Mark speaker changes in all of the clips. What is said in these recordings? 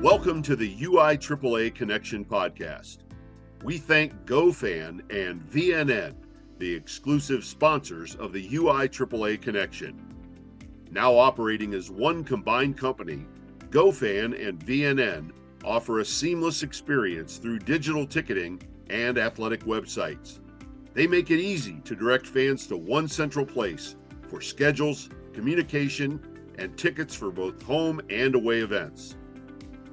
Speaker 1: Welcome to the UIAAA Connection podcast. We thank GoFan and VNN, the exclusive sponsors of the UIAAA Connection. Now operating as one combined company, GoFan and VNN offer a seamless experience through digital ticketing and athletic websites. They make it easy to direct fans to one central place for schedules, communication, and tickets for both home and away events.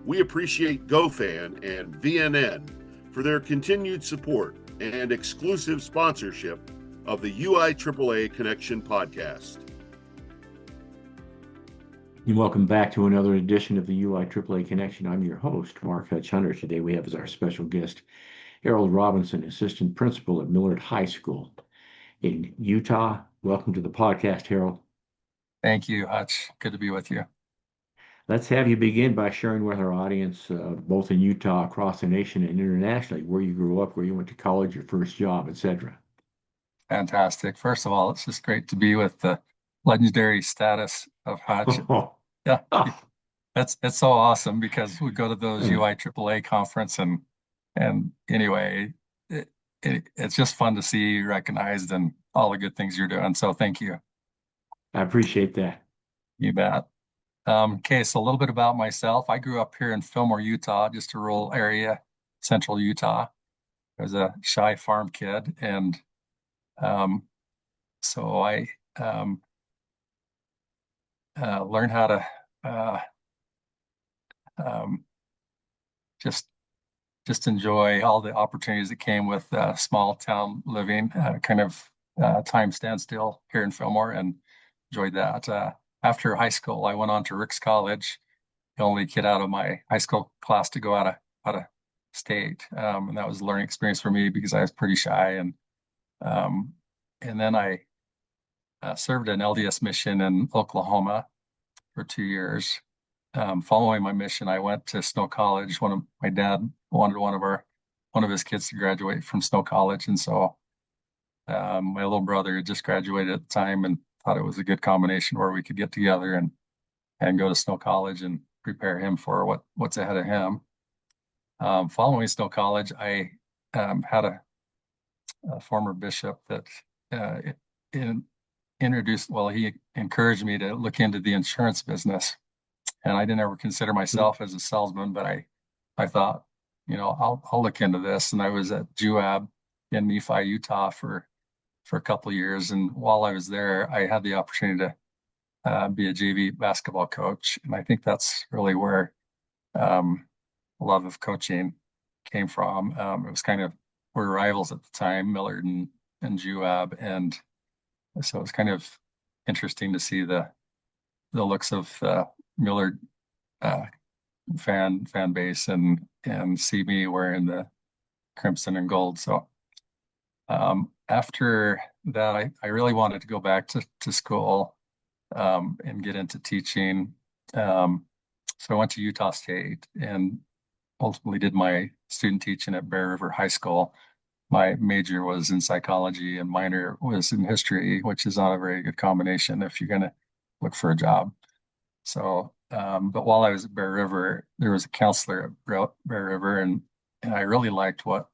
Speaker 1: We appreciate GoFan and VNN for their continued support and exclusive sponsorship of the UIAAA Connection podcast.
Speaker 2: And welcome back to another edition of the UIAAA Connection. I'm your host, Mark Hutch Hunter. Today we have as our special guest Harold Robinson, Assistant Principal at Millard High School in Utah. Welcome to the podcast, Harold.
Speaker 3: Thank you, Hutch. Good to be with you.
Speaker 2: Let's have you begin by sharing with our audience, both in Utah, across the nation, and internationally, where you grew up, where you went to college, your first job, etc.
Speaker 3: Fantastic. First of all, it's just great to be with the legendary status of Hutch. Yeah, that's so awesome because we go to those UIAAA conference and anyway, it's just fun to see you recognized and all the good things you're doing. So thank you.
Speaker 2: I appreciate that.
Speaker 3: You bet. Okay, so a little bit about myself. I grew up here in Fillmore, Utah, just a rural area, central Utah. I was a shy farm kid, and so I learned how to just enjoy all the opportunities that came with small town living, time standstill here in Fillmore, and enjoyed that. After high school, I went on to Driggs College, the only kid out of my high school class to go out of state, and that was a learning experience for me because I was pretty shy. And then I served an LDS mission in Oklahoma for 2 years. Following my mission, I went to Snow College. My dad wanted one of his kids to graduate from Snow College, and so my little brother had just graduated at the time and thought it was a good combination where we could get together and go to Snow College and prepare him for what's ahead of him. Following Snow College, I had a former bishop that he encouraged me to look into the insurance business. And I didn't ever consider myself as a salesman, but I thought, I'll look into this. And I was at JUAB in Nephi, Utah for a couple of years. And while I was there, I had the opportunity to be a JV basketball coach. And I think that's really where love of coaching came from. It was we're rivals at the time, Millard and JUAB. And so it was kind of interesting to see the looks of Millard fan base and see me wearing the crimson and gold. So after that, I really wanted to go back to school and get into teaching. So I went to Utah State and ultimately did my student teaching at Bear River High School. My major was in psychology and minor was in history, which is not a very good combination if you're going to look for a job. So, but while I was at Bear River, there was a counselor at Bear River, and I really liked what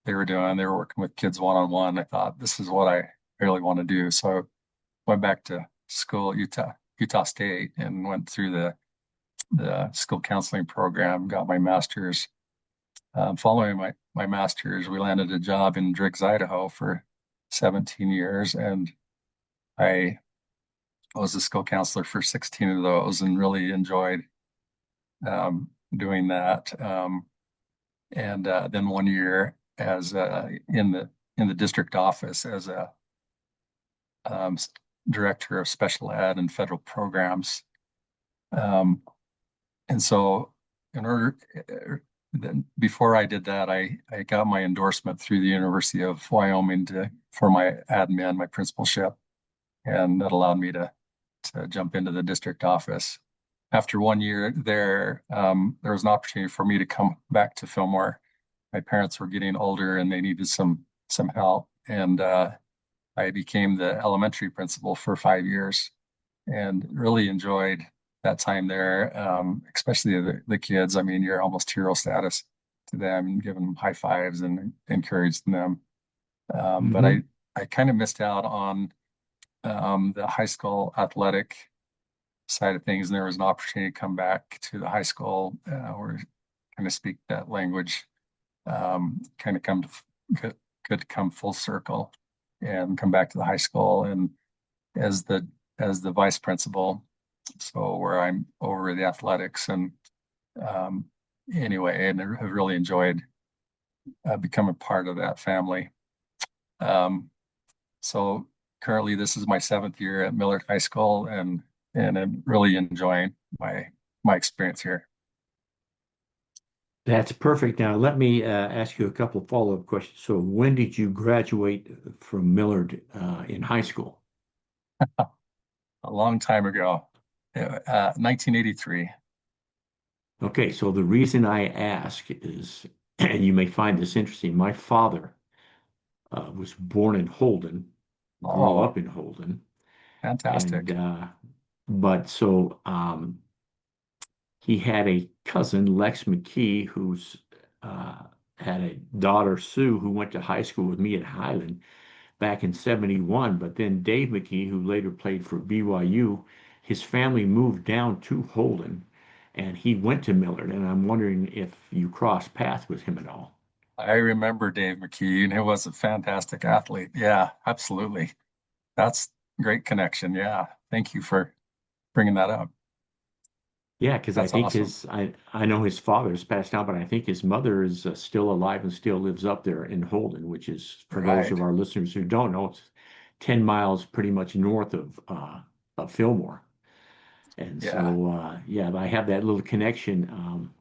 Speaker 3: they were doing. They were working with kids one-on-one. I thought, this is what I really want to do. So I went back to school at Utah State and went through the school counseling program, got my master's. Following my master's, we landed a job in Driggs, Idaho for 17 years. And I was a school counselor for 16 of those and really enjoyed doing that. And then 1 year as in the district office as a director of special ed and federal programs. And so before I did that, I got my endorsement through the University of Wyoming for my admin, my principalship, and that allowed me to jump into the district office. After 1 year there, there was an opportunity for me to come back to Fillmore. My parents were getting older and they needed some help, and I became the elementary principal for 5 years and really enjoyed that time there, especially the kids. I mean, you're almost hero status to them, giving them high fives and encouraging them. But
Speaker 2: Hmm.
Speaker 3: I kind of missed out on the high school athletic side of things, and there was an opportunity to come back to the high school where kind of speak that language, kind of could come full circle and come back to the high school and as the vice principal, so where I'm over the athletics and um, anyway, and I have really enjoyed becoming part of that family. Um, so currently, this is my 7th year at Millard High School, and I'm really enjoying my experience here.
Speaker 2: That's perfect. Now, let me ask you a couple of follow-up questions. So, when did you graduate from Millard in high school?
Speaker 3: A long time ago, 1983.
Speaker 2: Okay, so the reason I ask is, and you may find this interesting, my father was born in Holden, grew
Speaker 3: Oh,
Speaker 2: up in Holden, and
Speaker 3: fantastic.
Speaker 2: but so he had a cousin, Lex McKee, who's uh, had a daughter, Sue, who went to high school with me at Highland back in '71. But then Dave McKee, who later played for BYU, his family moved down to Holden and he went to Millard. And I'm wondering if you crossed paths with him at all.
Speaker 3: I remember Dave McKee, and he was a fantastic athlete. Yeah, absolutely. That's great connection. Yeah. Thank you for bringing that up.
Speaker 2: Yeah, because I
Speaker 3: That's
Speaker 2: think
Speaker 3: awesome.
Speaker 2: I know his father's passed out, but I think his mother is still alive and still lives up there in Holden, which is, for those
Speaker 3: Right.
Speaker 2: of our listeners who don't know, it's 10 miles pretty much north of Fillmore. And
Speaker 3: Yeah.
Speaker 2: so, yeah, I have that little connection.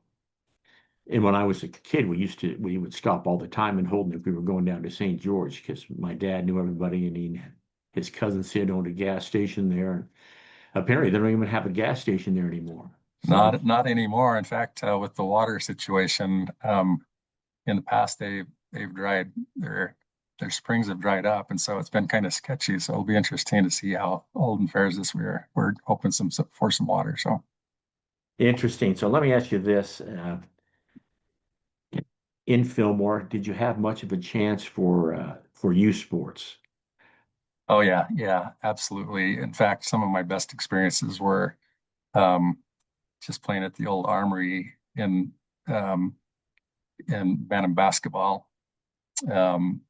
Speaker 2: And when I was a kid, we would stop all the time in Holden if we were going down to St. George because my dad knew everybody and his cousin Sid owned a gas station there. And apparently, they don't even have a gas station there anymore. So
Speaker 3: Not anymore. In fact, with the water situation, in the past they've dried their springs have dried up, and so it's been kind of sketchy. So it'll be interesting to see how Olden fares this year. We're hoping for some water. So
Speaker 2: interesting. So let me ask you this: in Fillmore, did you have much of a chance for youth sports?
Speaker 3: oh yeah, yeah, absolutely. In fact, some of my best experiences were um, just playing at the old armory um, in Bantam basketball, and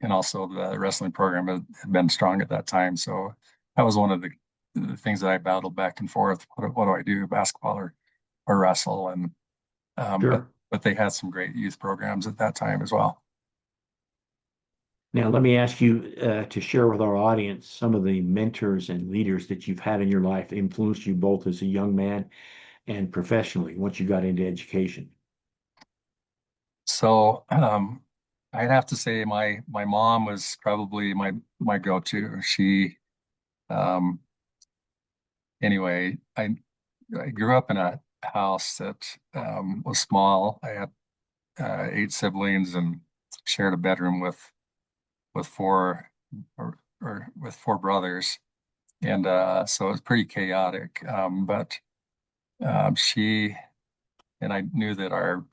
Speaker 3: also the wrestling program had been strong at that time. So that was one of the things that I battled back and forth. What do I do, basketball or wrestle? And
Speaker 2: Sure.
Speaker 3: but they had some great youth programs at that time as well.
Speaker 2: Now, let me ask you to share with our audience some of the mentors and leaders that you've had in your life influenced you both as a young man and professionally once you got into education.
Speaker 3: So I'd have to say my mom was probably my go-to. She um, anyway, I grew up in a house that was small. I had 8 siblings and shared a bedroom with with 4 brothers, and so it was pretty chaotic. But she and I knew that our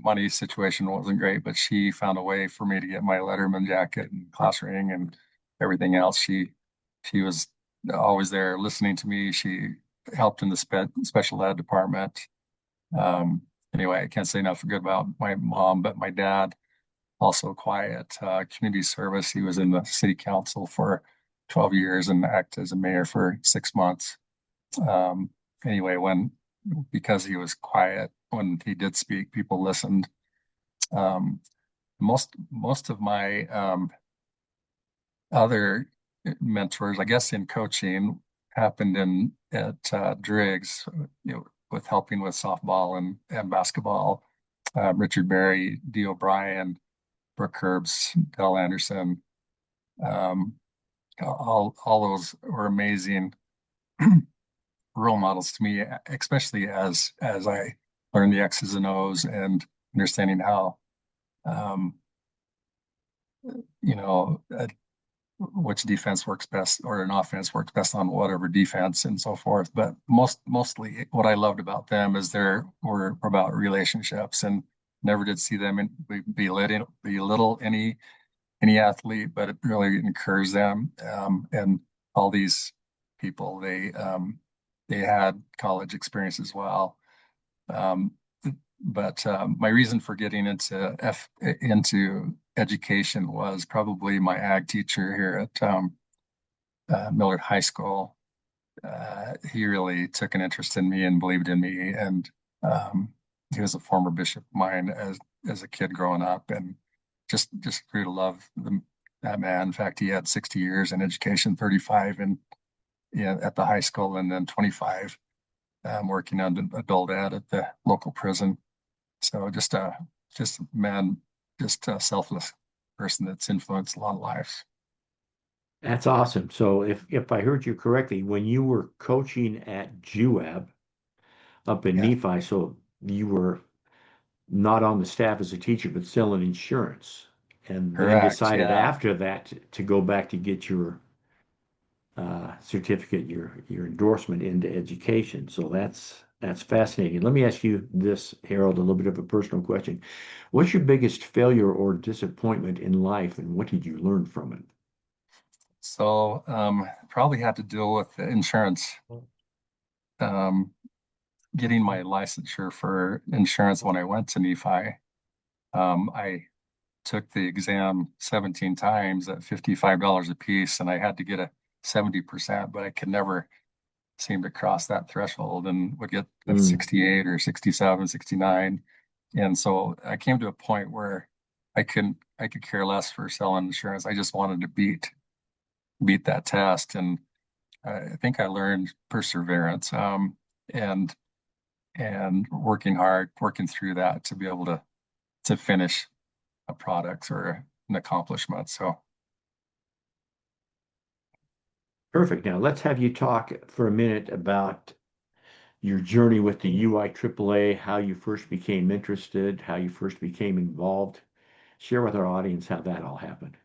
Speaker 3: money situation wasn't great, but she found a way for me to get my Letterman jacket and class ring and everything else. She was always there listening to me. She helped in the special ed department. Um, anyway, I can't say enough good about my mom, but my dad also quiet. Community service. He was in the city council for 12 years and acted as a mayor for 6 months. Um, anyway, because he was quiet when he did speak, people listened. Um, most of my other mentors, I guess, in coaching, happened in at Driggs, with helping with softball and basketball. Richard Berry, D. O'Brien, Brooke Herbst, Del Anderson, um, all those were amazing role models to me, especially as I learned the X's and O's and understanding how um, you know which defense works best, or an offense works best on whatever defense and so forth. But mostly what I loved about them is were about relationships, and never did see them belittle any athlete, but it really encouraged them. And all these people, they had college experience as well. Um, but my reason for getting into education was probably my ag teacher here at Millard High School. He really took an interest in me and believed in me, and he was a former bishop of mine as a kid growing up, and just grew to love that man. In fact, he had 60 years in education, 35 at the high school, and then 25 working on adult ed at the local prison. So just a man, just a selfless person that's influenced a lot of lives.
Speaker 2: That's awesome. So if I heard you correctly, when you were coaching at JUAB up in
Speaker 3: Yeah,
Speaker 2: Nephi, so you were not on the staff as a teacher, but selling insurance, and then
Speaker 3: correct.
Speaker 2: decided
Speaker 3: Yeah.
Speaker 2: after that to go back to get your certificate, your endorsement into education. So that's fascinating. Let me ask you this, Harold, a little bit of a personal question. What's your biggest failure or disappointment in life, and what did you learn from it?
Speaker 3: So probably had to deal with the insurance. Um, Getting my licensure for insurance when I went to Nephi. I took the exam 17 times at $55 a piece, and I had to get a 70%, but I could never seem to cross that threshold and would get a
Speaker 2: Mm,
Speaker 3: 68 or 67, 69. And so I came to a point where I could care less for selling insurance. I just wanted to beat that test. And I think I learned perseverance, and working hard, working through that to be able to finish a product or an accomplishment. So
Speaker 2: perfect. Now let's have you talk for a minute about your journey with the UIAAA, how you first became interested, how you first became involved. Share with our audience how that all happened.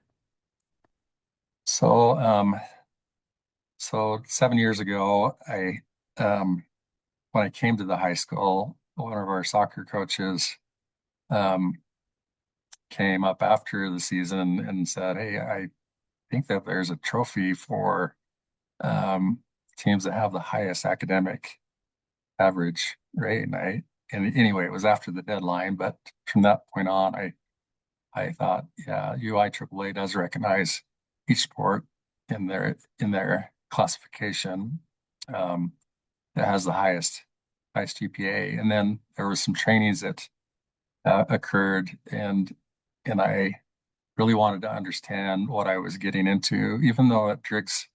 Speaker 3: so so 7 years ago, I when I came to the high school, one of our soccer coaches um, came up after the season and said, "Hey, I think that there's a trophy for um, teams that have the highest academic average rate." And anyway, it was after the deadline, but from that point on, I thought, yeah, UIAAA does recognize each sport in their classification um, that has the highest GPA. And then there were some trainings that occurred, and I really wanted to understand what I was getting into. Even though at Driggs,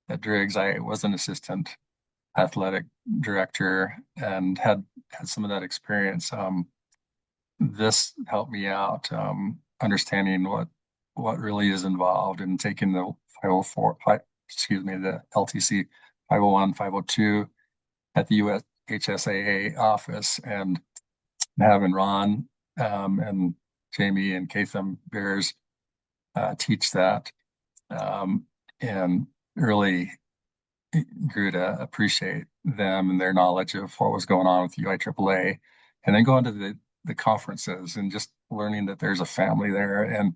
Speaker 3: I was an assistant athletic director and had some of that experience. This helped me out, understanding what really is involved in taking the 504, the LTC 501, 502 at the USHSAA office, and having Ron and Jamie and Katham Bears teach that, um, and really grew to appreciate them and their knowledge of what was going on with UIAAA, and then going to the conferences and just learning that there's a family there and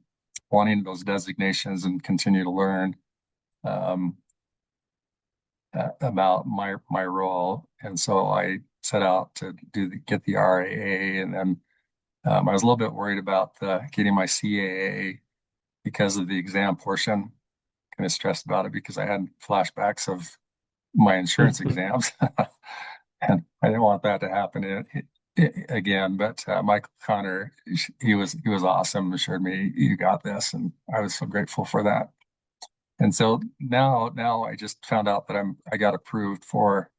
Speaker 3: wanting those designations and continue to learn um, about my role. And so I set out to get the RAA, and then I was a little bit worried about getting my CAA because of the exam portion. Kind of stressed about it because I had flashbacks of my insurance exams, and I didn't want that to happen again. But Michael Connor, he was awesome. Assured me, you got this, and I was so grateful for that. And so now I just found out that I got approved for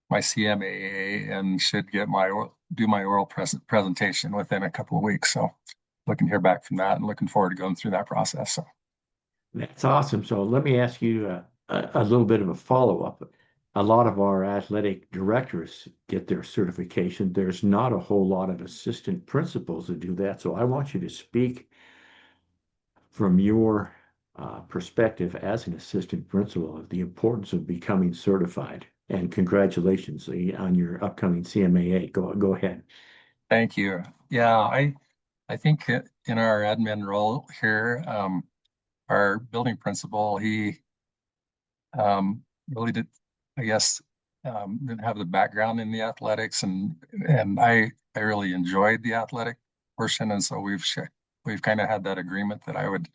Speaker 3: my CMAA and should do my oral presentation within a couple of weeks. So looking to hear back from that and looking forward to going through that process. So
Speaker 2: That's awesome. So let me ask you a little bit of a follow-up. A lot of our athletic directors get their certification. There's not a whole lot of assistant principals that do that. So I want you to speak from your perspective as an assistant principal of the importance of becoming certified. And congratulations on your upcoming CMAA. Go ahead.
Speaker 3: Thank you. Yeah, I think in our admin role here, our building principal, he really did, I guess, didn't have the background in the athletics, and I really enjoyed the athletic portion, and so we've kind of had that agreement that I would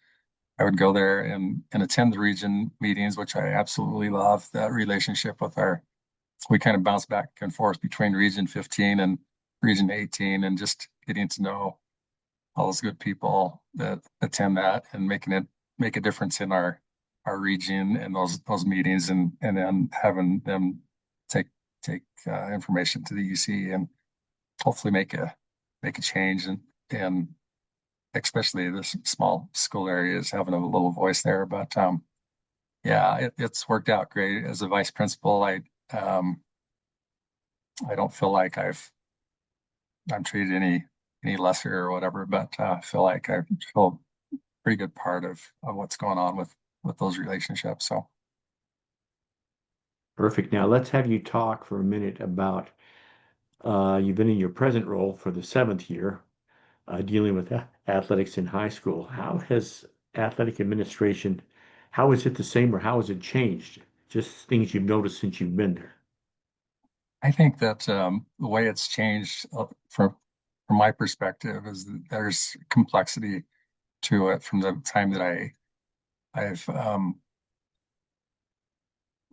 Speaker 3: go there and attend the region meetings, which I absolutely love. That relationship with we kind of bounce back and forth between Region 15 and Region 18, and just getting to know all those good people that attend that and make a difference in our region and those meetings, and then having them take information to the UC and hopefully make a change, and especially this small school areas having a little voice there. But yeah, it's worked out great. As a vice principal, I don't feel like I'm treated any lesser or whatever, but I feel like I feel a pretty good part of what's going on with those relationships. So
Speaker 2: Perfect. Now let's have you talk for a minute about you've been in your present role for the seventh year, dealing with athletics in high school. How has athletic administration, how is it the same or how has it changed? Just things you've noticed since you've been there.
Speaker 3: I think that the way it's changed from my perspective is that there's complexity to it from the time that I've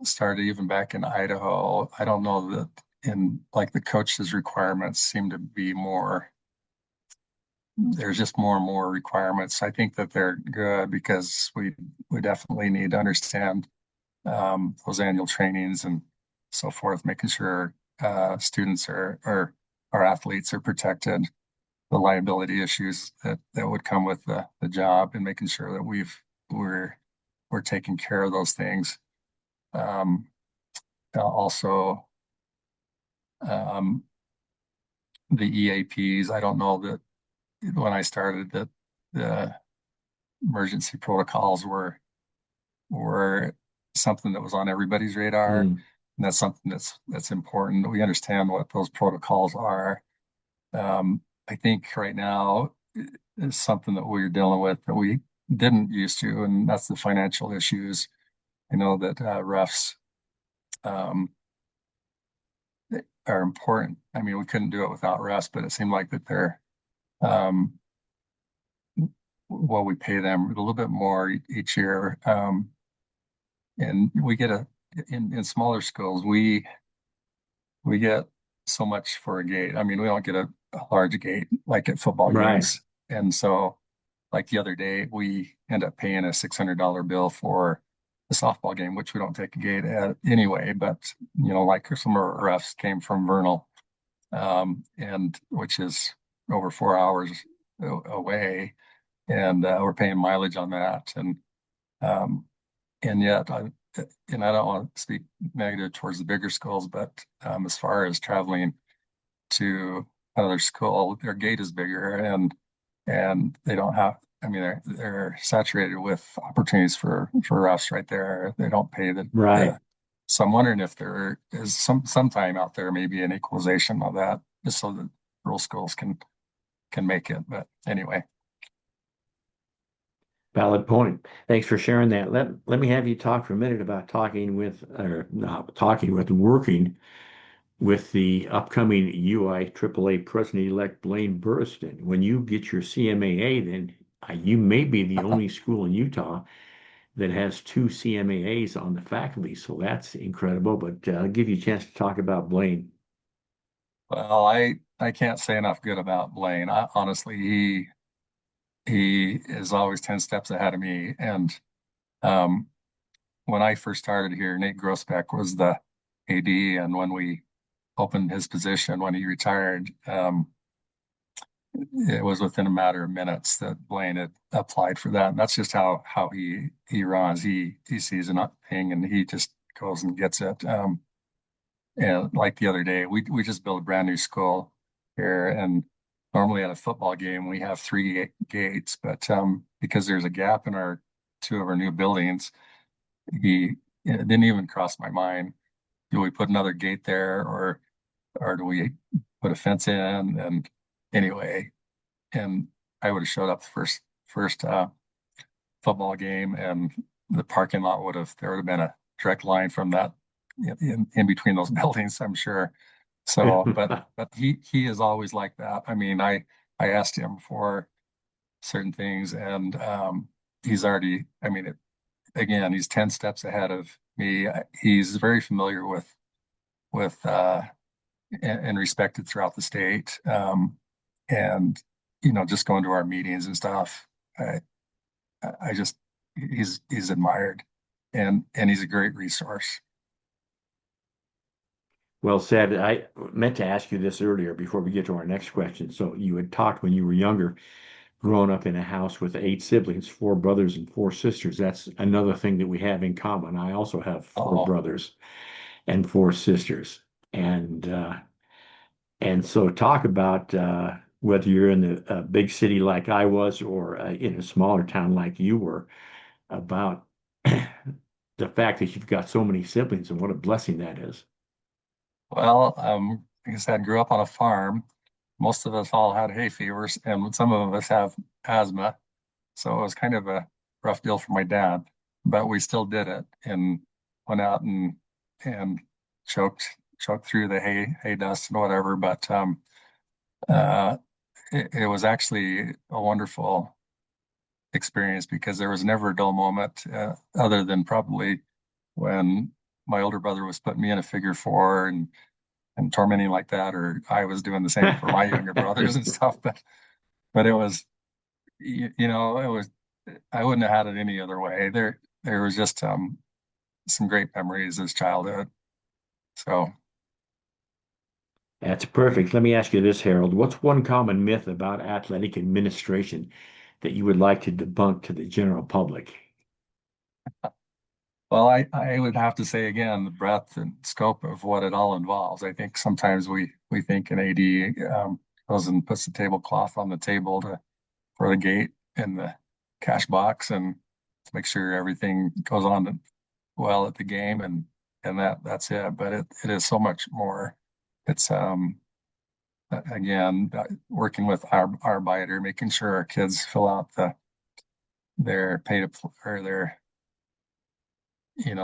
Speaker 3: started even back in Idaho. I don't know that in like the coaches' requirements seem to be there's just more and more requirements. I think that they're good because we definitely need to understand those annual trainings and so forth, making sure students or our athletes are protected, the liability issues that would come with the job, and making sure that we're taking care of those things. Also, um, the EAPs. I don't know that when I started that the emergency protocols were something that was on everybody's radar.
Speaker 2: Mm.
Speaker 3: And that's something that's important. We understand what those protocols are. I think right now is something that we're dealing with that we didn't used to, and that's the financial issues. I know that refs um, are important. I mean, we couldn't do it without refs, but it seemed like that um, we pay them a little bit more each year, and we get in smaller schools we get so much for a gate. I mean, we don't get a large gate like at football
Speaker 2: Right.
Speaker 3: games. And so, like the other day, we end up paying a $600 bill for the softball game, which we don't take a gate at anyway. But, like some of our refs came from Vernal, and which is over 4 hours away. And we're paying mileage on that. Um, and yet, I don't want to speak negative towards the bigger schools, but as far as traveling to another school, their gate is bigger, and they don't have. I mean, they're saturated with opportunities for us right there. They don't pay
Speaker 2: Right.
Speaker 3: so I'm wondering if there is sometime out there maybe an equalization of that, just so that rural schools can make it. But anyway.
Speaker 2: Valid point. Thanks for sharing that. Let me have you talk for a minute about working with the upcoming UIAAA President-elect Blaine Burriston. When you get your CMAA, then you may be the only school in Utah that has two CMAAs on the faculty. So that's incredible. But I'll give you a chance to talk about Blaine.
Speaker 3: Well, I can't say enough good about Blaine. Honestly, he is always 10 steps ahead of me. And um, when I first started here, Nate Grossbeck was the AD, and when we opened his position when he retired, it was within a matter of minutes that Blaine had applied for that. And that's just how he runs. He sees an thing and he just goes and gets it. And like the other day, we just built a brand new school here, and normally at a football game we have three gates, but because there's a gap in our two of our new buildings, it didn't even cross my mind. Do we put another gate there, or do we put a fence in? And anyway, and I would have showed up the first football game, and the parking lot there would have been a direct line from that in between those buildings, I'm sure. So, but he is always like that. I mean, I asked him for certain things, and he's already. I mean, again, he's 10 steps ahead of me. He's very familiar with and respected throughout the state. And just going to our meetings and stuff, I just he's admired, and he's a great resource.
Speaker 2: Well said. I meant to ask you this earlier before we get to our next question. So you had talked when you were younger, growing up in a house with 8 siblings, 4 brothers and 4 sisters. That's another thing that we have in common. I also have four
Speaker 3: Oh,
Speaker 2: brothers and 4 sisters. And so talk about whether you're in a big city like I was or in a smaller town like you were, about the fact that you've got so many siblings and what a blessing that is.
Speaker 3: well, like I said, grew up on a farm. Most of us all had hay fevers, and some of us have asthma. So it was kind of a rough deal for my dad, but we still did it and went out and choked through the hay dust and whatever. But uh, it was actually a wonderful experience because there was never a dull moment, other than probably when my older brother was putting me in a figure four and tormenting like that, or I was doing the same for my younger brothers and stuff. But it was, it was, I wouldn't have had it any other way. There was just some great memories as childhood. So,
Speaker 2: That's perfect. Let me ask you this, Harold. What's one common myth about athletic administration that you would like to debunk to the general public?
Speaker 3: well, I would have to say again, the breadth and scope of what it all involves. I think sometimes we think an AD goes and puts the tablecloth on the table for the gate in the cash box and to make sure everything goes on well at the game, and that's it. But it is so much more. It's again working with our biter, making sure our kids fill out their or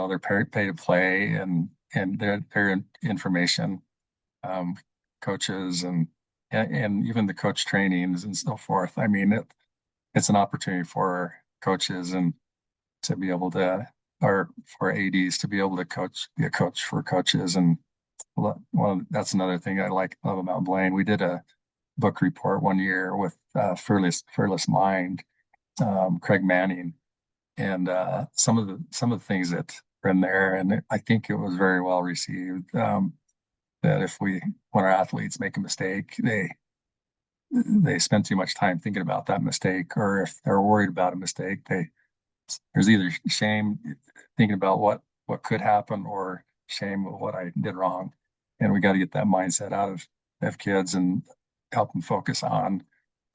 Speaker 3: their pay to play and their information, um, coaches and even the coach trainings and so forth. I mean, it's an opportunity for coaches and to be able to, or for ADs to be able to be a coach for coaches. And that's another thing I love about Blaine. We did a book report one year with Fearless Mind, Craig Manning, and some of the things that are in there, and I think it was very well received. That when our athletes make a mistake, they spend too much time thinking about that mistake, or if they're worried about a mistake, there's either shame thinking about what could happen or shame of what I did wrong. And we got to get that mindset out of kids and help them focus on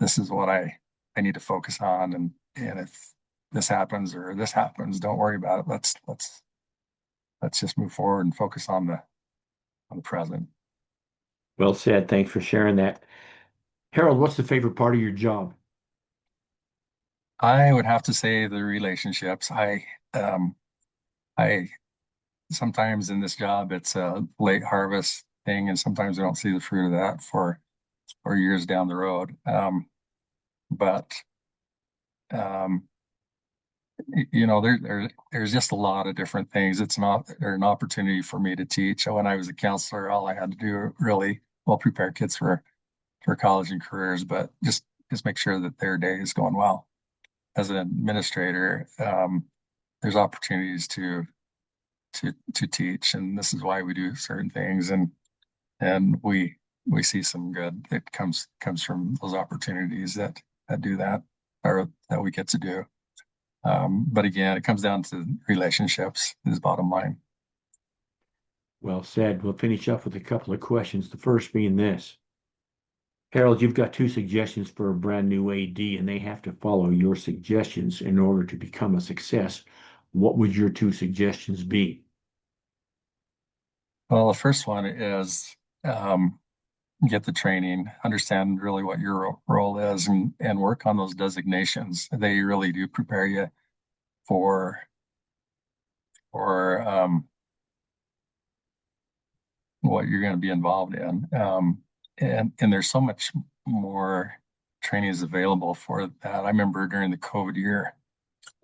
Speaker 3: this is what I need to focus on. And if this happens or this happens, don't worry about it. Let's just move forward and focus on the present.
Speaker 2: Well said. Thanks for sharing that. Harold, what's the favorite part of your job?
Speaker 3: I would have to say the relationships. Um I sometimes in this job it's a late harvest thing, and sometimes I don't see the fruit of that for years down the road. But um, there's just a lot of different things. It's not there's an opportunity for me to teach. When I was a counselor, all I had to do really well prepare kids for college and careers, but just make sure that their day is going well. As an administrator, there's opportunities to teach, and this is why we do certain things, and we see some good that comes from those opportunities that do that, or that we get to do. But again, it comes down to relationships is bottom line.
Speaker 2: Well said. We'll finish up with a couple of questions. The first being this. Harold, you've got two suggestions for a brand new AD, and they have to follow your suggestions in order to become a success. What would your two suggestions be?
Speaker 3: Well, the first one is get the training, understand really what your role is, and work on those designations. They really do prepare you for what you're going to be involved in. And there's so much more training is available for that. I remember during the COVID year,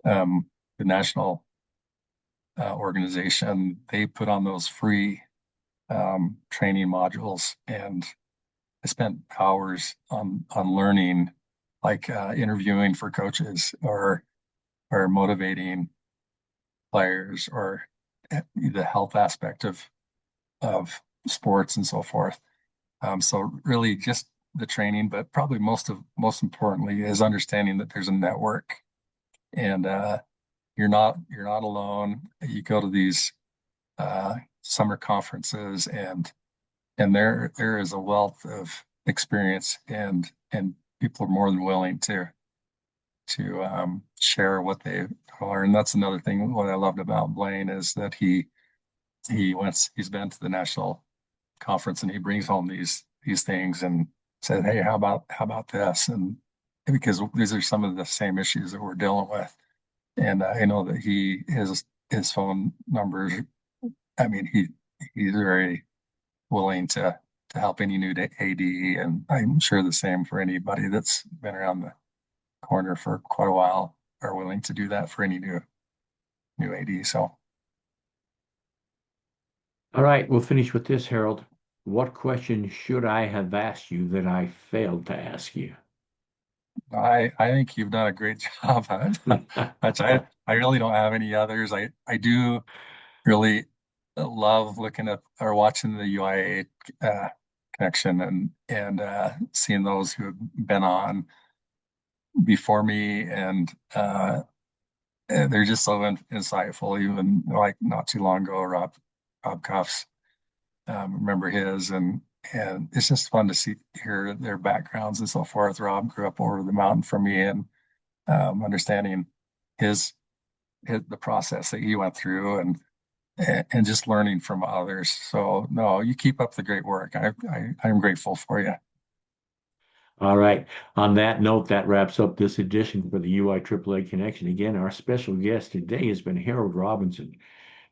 Speaker 3: the national organization, they put on those free training modules, and I spent hours on learning, like interviewing for coaches or motivating players, or the health aspect of sports and so forth. So really just the training, but probably most importantly is understanding that there's a network, and you're not alone. You go to these summer conferences, and there is a wealth of experience, and people are more than willing to share what they learned. That's another thing. What I loved about Blaine is that he's been to the national conference, and he brings home these things and said, "Hey, how about this?" And because these are some of the same issues that we're dealing with, and I know that his phone numbers. I mean, he's very willing to help any new AD, and I'm sure the same for anybody that's been around the corner for quite a while are willing to do that for any new AD. So
Speaker 2: All right, we'll finish with this, Harold. What question should I have asked you that I failed to ask you?
Speaker 3: I think you've done a great job on it. But I really don't have any others. I do really love looking at or watching the UIAA connection, and seeing those who have been on before me, and they're just so insightful. Even like not too long ago, Rob Cuffs, remember his, and it's just fun to hear their backgrounds and so forth. Rob grew up over the mountain from me, and understanding his the process that he went through, and just learning from others. So no, you keep up the great work. I'm grateful for you.
Speaker 2: All right. On that note, that wraps up this edition for the UIAAA Connection. Again, our special guest today has been Harold Robinson,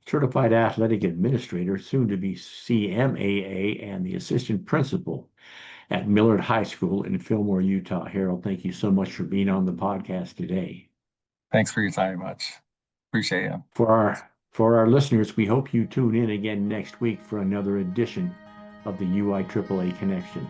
Speaker 2: Certified Athletic Administrator, soon to be CMAA, and the Assistant Principal at Millard High School in Fillmore, Utah. Harold, thank you so much for being on the podcast today.
Speaker 3: Thanks for your time much. Appreciate it.
Speaker 2: For our listeners, we hope you tune in again next week for another edition of the UIAAA Connection.